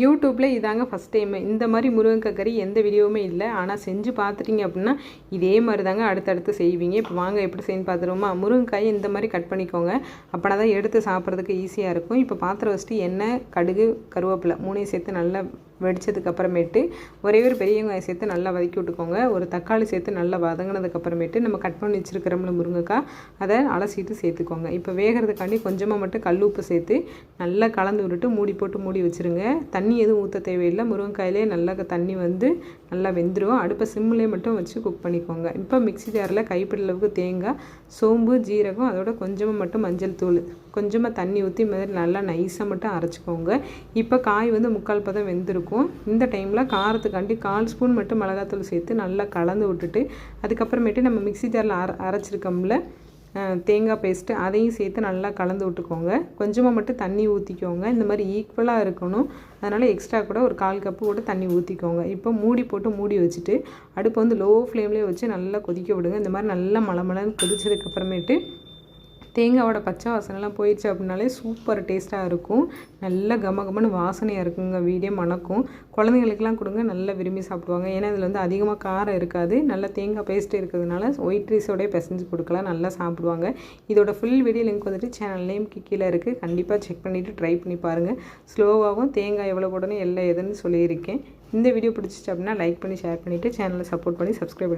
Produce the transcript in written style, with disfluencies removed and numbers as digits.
யூடியூப்பில் இதாங்க first time இந்த மாதிரி முருங்கைக்காய் கறி எந்த வீடியோவுமே இல்லை. ஆனால் செஞ்சு பார்த்துட்டிங்க அப்படின்னா இதே மாதிரி தாங்க அடுத்தடுத்து செய்வீங்க. இப்போ வாங்க எப்படி செய்யணும்னு பார்த்துருவோமா. முருங்கைக்காயை இந்த மாதிரி கட் பண்ணிக்கோங்க. அப்படின்னா தான் எடுத்து சாப்பிட்றதுக்கு ஈஸியாக இருக்கும். இப்போ பாத்திரம் வச்சுட்டு எண்ணெய், கடுகு, கருவேப்பிலை 3 சேர்த்து நல்லா வெடிச்சதுக்கு அப்புறமேட்டு ஒரே ஒரு பெரிய வெங்காயம் சேர்த்து நல்லா வதக்கி விட்டுக்கோங்க. ஒரு தக்காளி சேர்த்து நல்லா வதங்கினதுக்கப்புறமேட்டு நம்ம கட் பண்ணி வச்சுருக்கிறோம்ல முருங்கைக்காய், அதை அலசிட்டு சேர்த்துக்கோங்க. இப்போ வேகிறதுக்காண்டி கொஞ்சமாக மட்டும் கல் உப்பு சேர்த்து நல்லா கலந்து விட்டுட்டு மூடி போட்டு மூடி வச்சுருங்க. தண்ணி எதுவும் ஊற்ற தேவையில்லை. முருங்கைக்காயிலே நல்லா தண்ணி வந்து நல்லா வெந்துடும். அடுப்பை சிம்மிலே மட்டும் வச்சு குக் பண்ணிக்கோங்க. இப்போ மிக்ஸி ஜாரில் கைப்பிடி அளவுக்கு தேங்காய், சோம்பு, ஜீரகம், அதோட கொஞ்சமாக மட்டும் மஞ்சள் தூள், கொஞ்சமாக தண்ணி ஊற்றி மாதிரி நல்லா நைஸாக மட்டும் அரைச்சிக்கோங்க. இப்போ காய் வந்து 3/4 பதம் வெந்திருக்கும். இந்த டைமில் காரத்துக்காண்டி 1/4 ஸ்பூன் மட்டும் மிளகாத்தூள் சேர்த்து நல்லா கலந்து விட்டுட்டு அதுக்கப்புறமேட்டு நம்ம மிக்ஸி ஜாரில் அரைச்சிருக்கோம்ல தேங்காய் பேஸ்ட்டு, அதையும் சேர்த்து நல்லா கலந்து விட்டுக்கோங்க. கொஞ்சமாக மட்டும் தண்ணி ஊற்றிக்கோங்க. இந்த மாதிரி ஈக்குவலாக இருக்கணும். அதனால் எக்ஸ்ட்ரா கூட ஒரு 1/4 கப்பு கூட தண்ணி ஊற்றிக்கோங்க. இப்போ மூடி போட்டு மூடி வச்சுட்டு அடுப்பை வந்து லோ ஃப்ளேம்லேயே வச்சு நல்லா கொதிக்க விடுங்க. இந்த மாதிரி நல்லா மலமலன்னு கொதிச்சதுக்கப்புறமேட்டு தேங்காயோட பச்சை வாசனைலாம் போயிடுச்சு அப்படின்னாலே சூப்பர் டேஸ்ட்டாக இருக்கும். நல்ல கமகமன்னு வாசனையாக இருக்குங்க. வீடே மணக்கும். குழந்தைங்களுக்கெல்லாம் கொடுங்க, நல்லா விரும்பி சாப்பிடுவாங்க. ஏன்னா இதில் வந்து அதிகமாக காரம் இருக்காது. நல்லா தேங்காய் பேஸ்ட்டு இருக்கிறதுனால ஒயிட் ரைஸோடய பிசைஞ்சு கொடுக்கலாம், நல்லா சாப்பிடுவாங்க. இதோட ஃபுல் வீடியோ லிங்க் வந்துட்டு சேனல் நேம்க்கு கீழே இருக்குது. கண்டிப்பாக செக் பண்ணிவிட்டு ட்ரை பண்ணி பாருங்கள். ஸ்லோவாகவும் தேங்காய் எவ்வளோ போடணும் எல்லாம் எதுன்னு சொல்லியிருக்கேன். இந்த வீடியோ பிடிச்சிச்சு அப்படின்னா லைக் பண்ணி ஷேர் பண்ணிவிட்டு சேனலை சப்போர்ட் பண்ணி சப்ஸ்கிரைப் பண்ணி